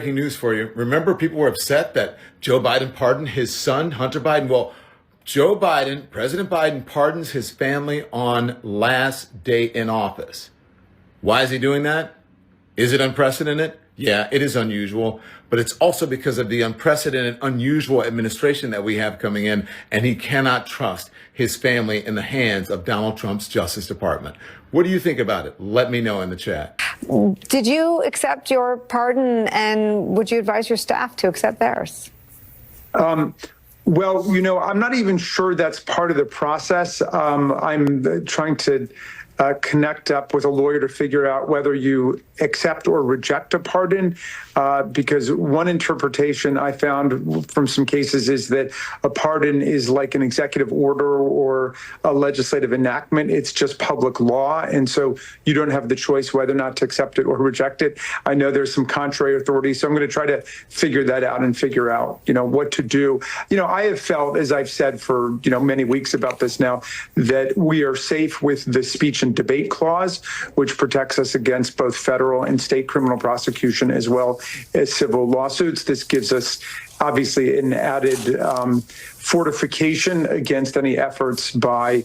Breaking news for you. Remember, people were upset that Joe Biden pardoned his son, Hunter Biden. Well, President Biden pardons his family on last day in office. Why is he doing that? Is it unprecedented? Yeah, it is unusual, but it's also because of the unprecedented, unusual administration that we have coming in, and he cannot trust his family in the hands of Donald Trump's Justice Department. What do you think about it? Let me know in the chat. Did you accept your pardon, and would you advise your staff to accept theirs? Well, I'm not even sure that's part of the process. I'm trying to connect up with a lawyer to figure out whether you accept or reject a pardon, because one interpretation I found from some cases is that a pardon is like an executive order or a legislative enactment. It's just public law, and so you don't have the choice whether or not to accept it or reject it. I know there's some contrary authority, so I'm going to try to figure that out and figure out, what to do. I have felt, as I've said for, many weeks about this now, that we are safe with the speech and debate clause, which protects us against both federal and state criminal prosecution as well as civil lawsuits. This gives us obviously an added fortification against any efforts by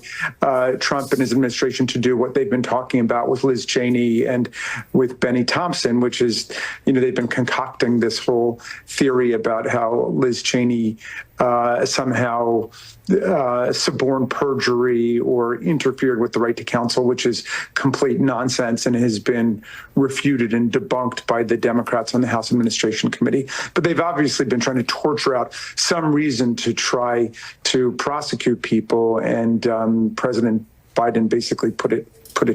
Trump and his administration to do what they've been talking about with Liz Cheney and with Benny Thompson, which is, they've been concocting this whole theory about how Liz Cheney somehow suborned perjury or interfered with the right to counsel, which is complete nonsense and has been refuted and debunked by the Democrats on the House Administration Committee. But they've obviously been trying to torture out some reason to try to prosecute people, and President Biden basically put it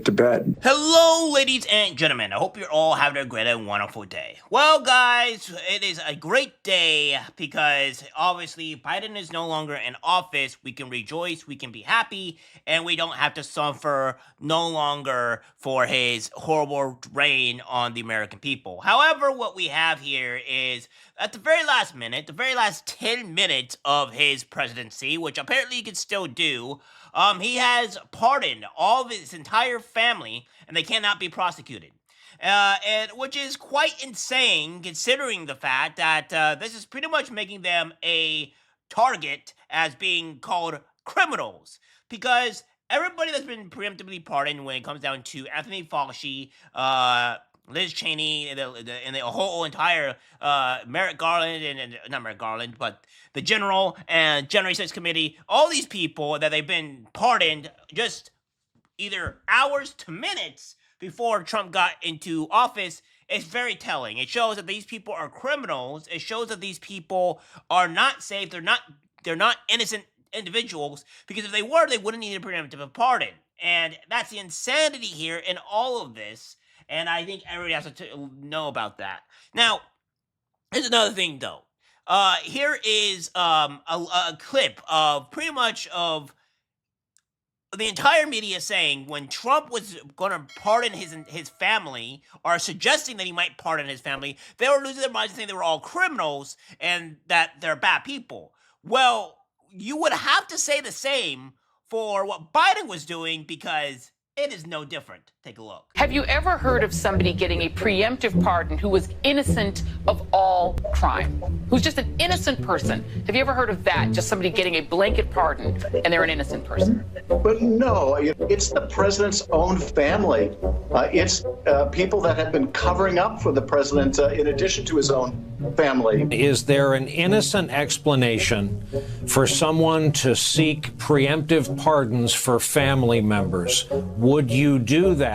to bed. Hello, ladies and gentlemen. I hope you're all having a great and wonderful day. Well, guys, it is a great day because obviously Biden is no longer in office. We can rejoice, we can be happy, and we don't have to suffer no longer for his horrible reign on the American people. However, what we have here is at the very last minute, the very last 10 minutes of his presidency, which apparently he can still do, he has pardoned all of his entire family, and they cannot be prosecuted. And which is quite insane, considering the fact that this is pretty much making them a target as being called criminals. Because everybody that's been preemptively pardoned when it comes down to Anthony Fauci, Liz Cheney, and the whole entire Merrick Garland, and not Merrick Garland, but the General and January 6th Committee, all these people that they've been pardoned just either hours to minutes before Trump got into office, is very telling. It shows that these people are criminals. It shows that these people are not safe. They're not innocent individuals, because if they were, they wouldn't need a preemptive pardon. And that's the insanity here in all of this. And I think everybody has to know about that. Now, here's another thing, though. Here is a clip of pretty much of the entire media saying when Trump was going to pardon his family, or suggesting that he might pardon his family, they were losing their minds and saying they were all criminals and that they're bad people. Well, you would have to say the same for what Biden was doing, because it is no different. Take a look. Have you ever heard of somebody getting a preemptive pardon who was innocent of all crime? Who's just an innocent person? Have you ever heard of that? Just somebody getting a blanket pardon and they're an innocent person? But no, it's the president's own family. It's people that have been covering up for the president in addition to his own family. Is there an innocent explanation for someone to seek preemptive pardons for family members? Would you do that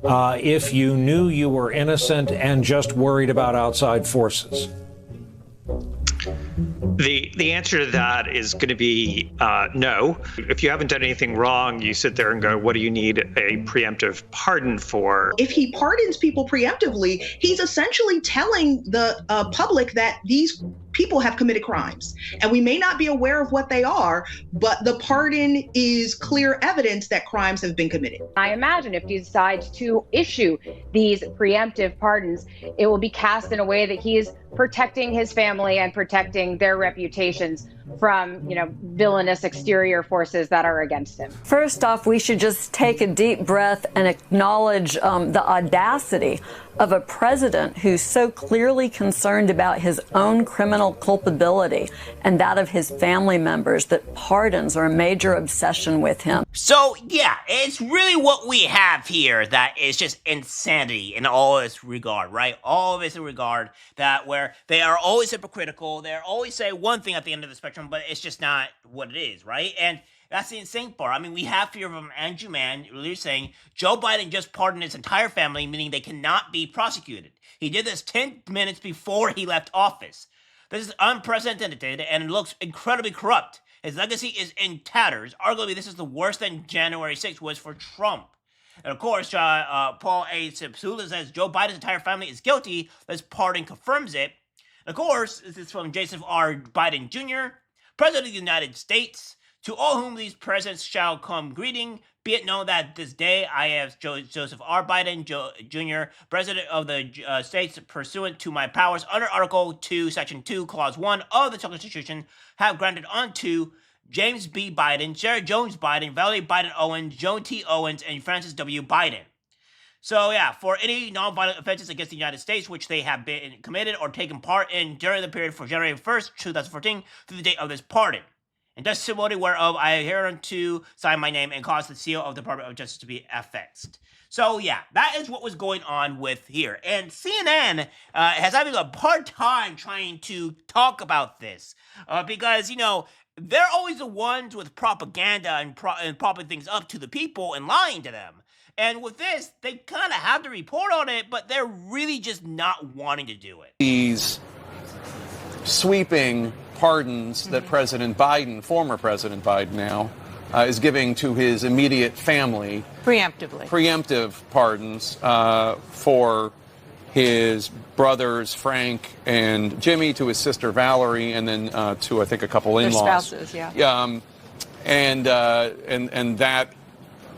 if you knew you were innocent and just worried about outside forces? The answer to that is going to be no. If you haven't done anything wrong, you sit there and go, what do you need a preemptive pardon for? If he pardons people preemptively, he's essentially telling the public that these people have committed crimes. And we may not be aware of what they are, but the pardon is clear evidence that crimes have been committed. I imagine if he decides to issue these preemptive pardons, it will be cast in a way that he is protecting his family and protecting their reputations from, villainous exterior forces that are against him. First off, we should just take a deep breath and acknowledge the audacity of a president who's so clearly concerned about his own criminal culpability and that of his family members that pardons are a major obsession with him. So, yeah, it's really what we have here that is just insanity in all this regard, right? All of this in regard that where they are always hypocritical, they're always say one thing at the end of the spectrum, but it's just not what it is, right? And that's the insane part. I mean, we have here from Andrew Mann earlier saying Joe Biden just pardoned his entire family, meaning they cannot be prosecuted. He did this 10 minutes before he left office. This is unprecedented and looks incredibly corrupt. His legacy is in tatters. Arguably, this is the worst than January 6th was for Trump. And of course, Paul A. Sipsula says Joe Biden's entire family is guilty. This pardon confirms it. And of course, this is from Joseph R. Biden Jr., President of the United States. To all whom these presents shall come greeting, be it known that this day I have Joseph R. Biden Jr., President of the States, pursuant to my powers under Article 2, Section 2, Clause 1 of the Constitution, have granted unto James B. Biden, Sarah Jones Biden, Valerie Biden Owens, Joan T. Owens, and Francis W. Biden. So yeah, for any nonviolent offenses against the United States which they have been committed or taken part in during the period from January 1st, 2014 to the date of this pardon. And testimony whereof I hereunto sign my name and cause the seal of the Department of Justice to be affixed. So yeah, that is what was going on with here. And CNN has having a hard time trying to talk about this because, they're always the ones with propaganda and propping things up to the people and lying to them. And with this, they kind of have to report on it, but they're really just not wanting to do it. These sweeping pardons that President Biden, former President Biden now, is giving to his immediate family. Preemptive pardons for his brothers, Frank and Jimmy, to his sister Valerie, and then to, I think, a couple in-laws. Their spouses, yeah. And that,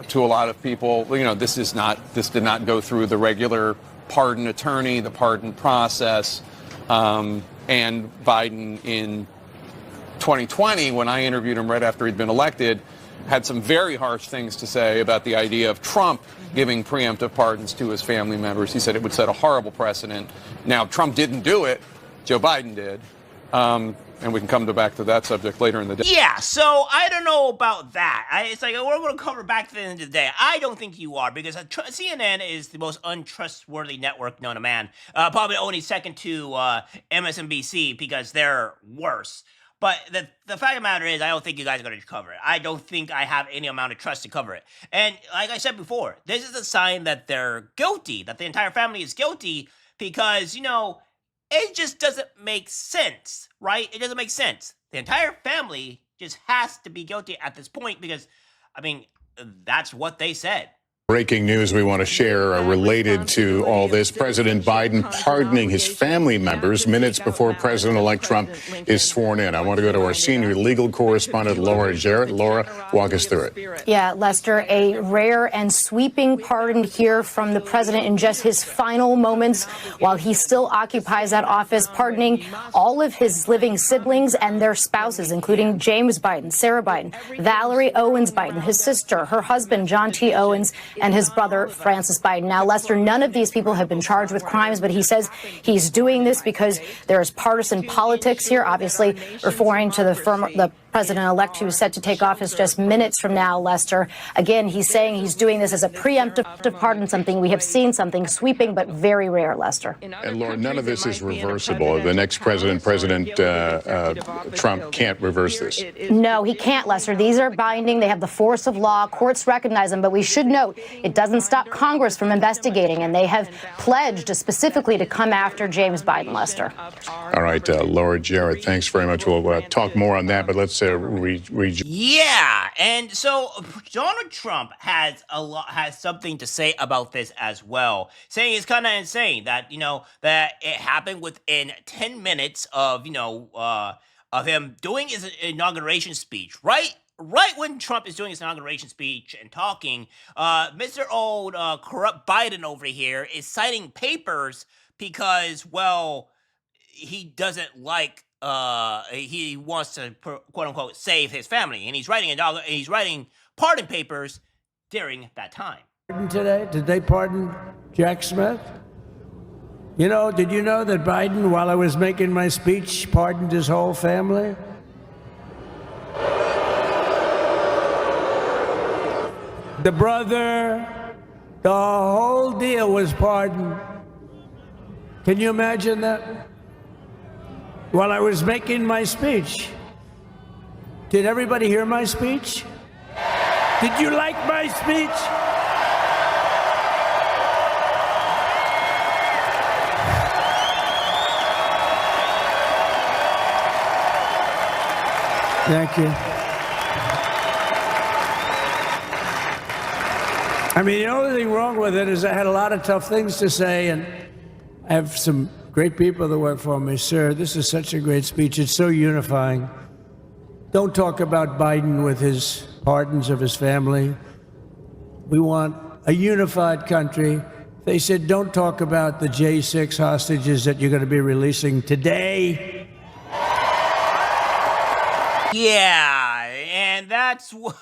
to a lot of people, this did not go through the regular pardon attorney, the pardon process. And Biden in 2020, when I interviewed him right after he'd been elected, had some very harsh things to say about the idea of Trump giving preemptive pardons to his family members. He said it would set a horrible precedent. Now, Trump didn't do it. Joe Biden did. And we can come back to that subject later in the day. Yeah, so I don't know about that. It's like, we're going to cover back to the end of the day. I don't think you are, because CNN is the most untrustworthy network known to man. Probably only second to MSNBC, because they're worse. But the fact of the matter is, I don't think you guys are going to cover it. I don't think I have any amount of trust to cover it. And like I said before, this is a sign that they're guilty, that the entire family is guilty, because, it just doesn't make sense, right? It doesn't make sense. The entire family just has to be guilty at this point because, that's what they said. Breaking news we want to share related to all this. President Biden pardoning his family members minutes before President-elect Trump is sworn in. I want to go to our senior legal correspondent, Laura Jarrett. Laura, walk us through it. Yeah, Lester, a rare and sweeping pardon here from the president in just his final moments while he still occupies that office, pardoning all of his living siblings and their spouses, including James Biden, Sarah Biden, Valerie Owens Biden, his sister, her husband, John T. Owens, and his brother, Francis Biden. Now, Lester, none of these people have been charged with crimes, but he says he's doing this because there is partisan politics here, obviously referring to the president-elect who's set to take office just minutes from now, Lester. Again, he's saying he's doing this as a preemptive pardon, something we have seen, something sweeping but very rare, Lester. And Laura, none of this is reversible. The next President Trump can't reverse this. No, he can't, Lester. These are binding. They have the force of law. Courts recognize them. But we should note it doesn't stop Congress from investigating, and they have pledged specifically to come after James Biden, Lester. All right, Laura Jarrett, thanks very much. We'll talk more on that, but let's Yeah, and so Donald Trump has something to say about this as well, saying it's kind of insane that that it happened within 10 minutes of of him doing his inauguration speech, right when Trump is doing his inauguration speech and talking, Mr. Old corrupt Biden over here is citing papers because, well, he doesn't like he wants to quote unquote save his family, and he's writing pardon papers during that time. Today, did they pardon Jack Smith? You know, did you know that Biden, while I was making my speech, pardoned his whole family? The brother, the whole deal was pardoned. Can you imagine that? While I was making my speech. Did everybody hear my speech? Did you like my speech? Thank you. I mean, the only thing wrong with it is I had a lot of tough things to say, and I have some great people that work for me. Sir, this is such a great speech. It's so unifying. Don't talk about Biden with his pardons of his family. We want a unified country. They said, don't talk about the J6 hostages that you're going to be releasing today. Yeah, and that's what.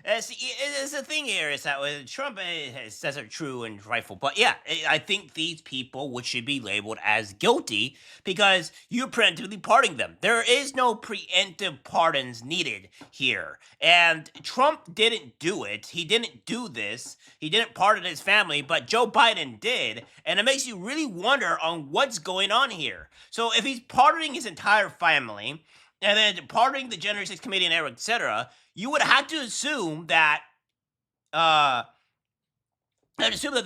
It's the thing here is that Trump says are true and rightful, but yeah, I think these people should be labeled as guilty because you're preemptively pardoning them. There is no preemptive pardons needed here, and Trump didn't do it. He didn't do this. He didn't pardon his family, but Joe Biden did, and it makes you really wonder on what's going on here. So if he's pardoning his entire family, and then pardoning the January 6th committee and era, etc., you would have to assume that they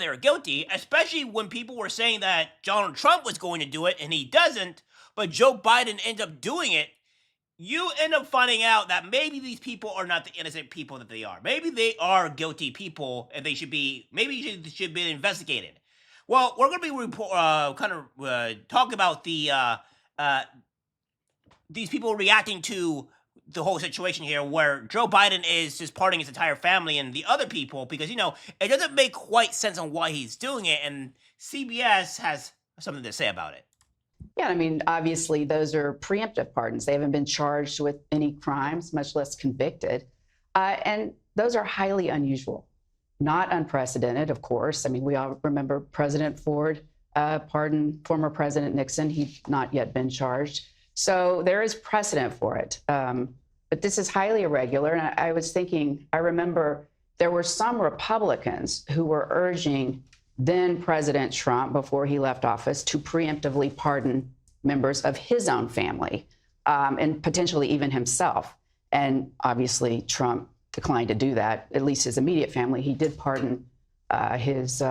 were guilty, especially when people were saying that Donald Trump was going to do it and he doesn't, but Joe Biden ends up doing it. You end up finding out that maybe these people are not the innocent people that they are. Maybe they are guilty people and they should be investigated. Well, we're going to be talking about these people reacting to the whole situation here where Joe Biden is just pardoning his entire family and the other people because, it doesn't make quite sense on why he's doing it, and CBS has something to say about it. Yeah, I mean, obviously, those are preemptive pardons. They haven't been charged with any crimes, much less convicted. And those are highly unusual, not unprecedented, of course. I mean, we all remember President Ford pardoned former President Nixon. He'd not yet been charged. So there is precedent for it. But this is highly irregular. And I remember there were some Republicans who were urging then President Trump, before he left office, to preemptively pardon members of his own family and potentially even himself. And obviously, Trump declined to do that, at least his immediate family. He did pardon his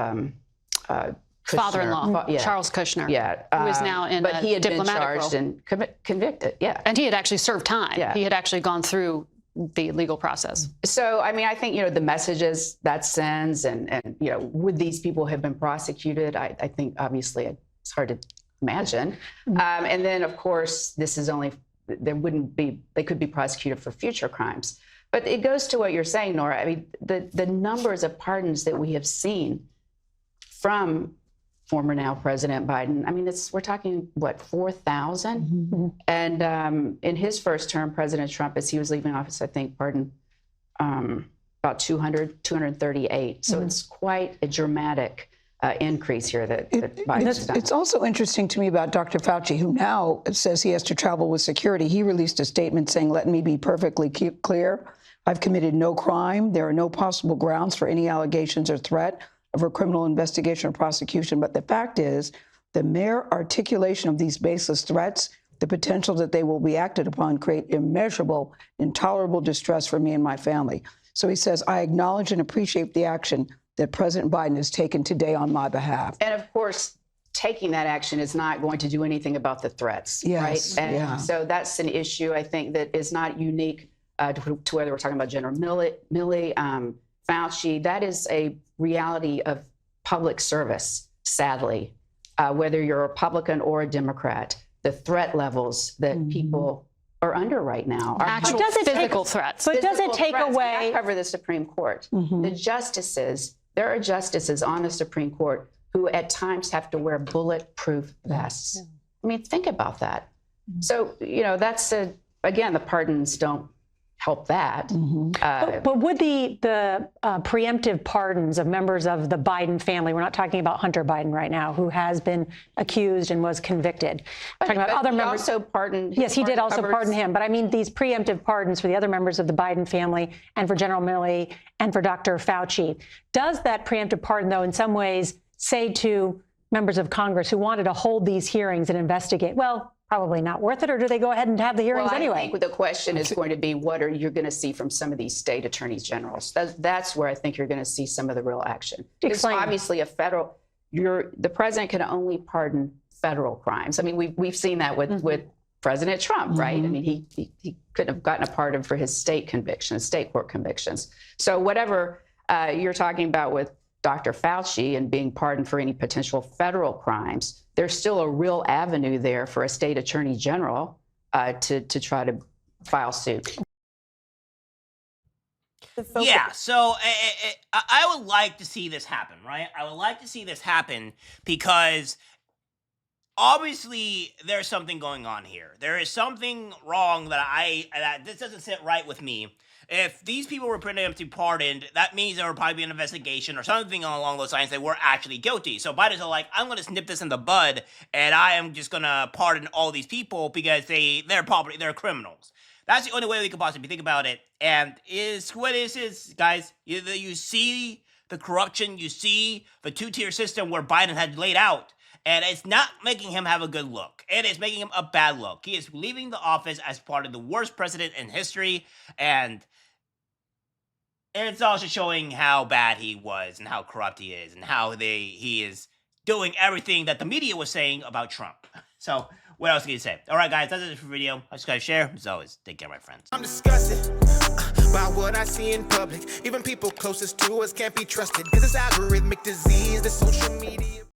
father-in-law, Charles Kushner, who is now in but he had been diplomatic charged role. and convicted. Yeah, and he had actually served time. Yeah. He had actually gone through the legal process. So, I mean, I think, the messages that sends and would these people have been prosecuted? I think, obviously, it's hard to imagine. And then, of course, they could be prosecuted for future crimes. But it goes to what you're saying, Nora. I mean, the numbers of pardons that we have seen from former now President Biden, I mean, we're talking, 4,000? Mm-hmm. And in his first term, President Trump, as he was leaving office, I think, pardoned about 238. So it's quite a dramatic increase here that Biden's done. It's also interesting to me about Dr. Fauci, who now says he has to travel with security. He released a statement saying, let me be perfectly clear. I've committed no crime. There are no possible grounds for any allegations or threat of a criminal investigation or prosecution. But the fact is, the mere articulation of these baseless threats, the potential that they will be acted upon, create immeasurable, intolerable distress for me and my family. So he says, I acknowledge and appreciate the action that President Biden has taken today on my behalf. And of course, taking that action is not going to do anything about the threats, yes, right? And so that's an issue, I think, that is not unique to whether we're talking about General Milley, Fauci. That is a reality of public service, sadly. Whether you're a Republican or a Democrat, the threat levels that people are under right now are actual physical threats. But does it take away? I cover the Supreme Court. The justices, there are justices on the Supreme Court who at times have to wear bulletproof vests. I mean, think about that. So, that's again, the pardons don't help that. But would the preemptive pardons of members of the Biden family, we're not talking about Hunter Biden right now, who has been accused and was convicted. We're talking about other members. Also pardoned. Yes, he did also pardon him. But I mean, these preemptive pardons for the other members of the Biden family and for General Milley and for Dr. Fauci. Does that preemptive pardon, though, in some ways say to members of Congress who wanted to hold these hearings and investigate, well, probably not worth it, or do they go ahead and have the hearings anyway? I think the question is going to be, what are you going to see from some of these state attorneys generals? That's where I think you're going to see some of the real action. Because obviously the president can only pardon federal crimes. I mean, we've seen that with President Trump, right? I mean, he couldn't have gotten a pardon for his state convictions, state court convictions. So whatever you're talking about with Dr. Fauci and being pardoned for any potential federal crimes, there's still a real avenue there for a state attorney general to try to file suit. Yeah, so I would like to see this happen, right? I would like to see this happen because obviously there's something going on here. There is something wrong that this doesn't sit right with me. If these people were preemptively pardoned, that means there would probably be an investigation or something along those lines that were actually guilty. So Biden's like, I'm going to snip this in the bud, and I am just going to pardon all these people because they're criminals. That's the only way we could possibly think about it. And what is guys, you see the corruption, you see the two-tier system where Biden had laid out, and it's not making him have a good look. It is making him a bad look. He is leaving the office as part of the worst president in history, and it's also showing how bad he was and how corrupt he is and how he is doing everything that the media was saying about Trump. So what else can you say? All right, guys, that's it for the video. I just got to share. As always, take care, my friends. I'm disgusted by what I see in public. Even people closest to us can't be trusted because it's algorithmic disease, the social media.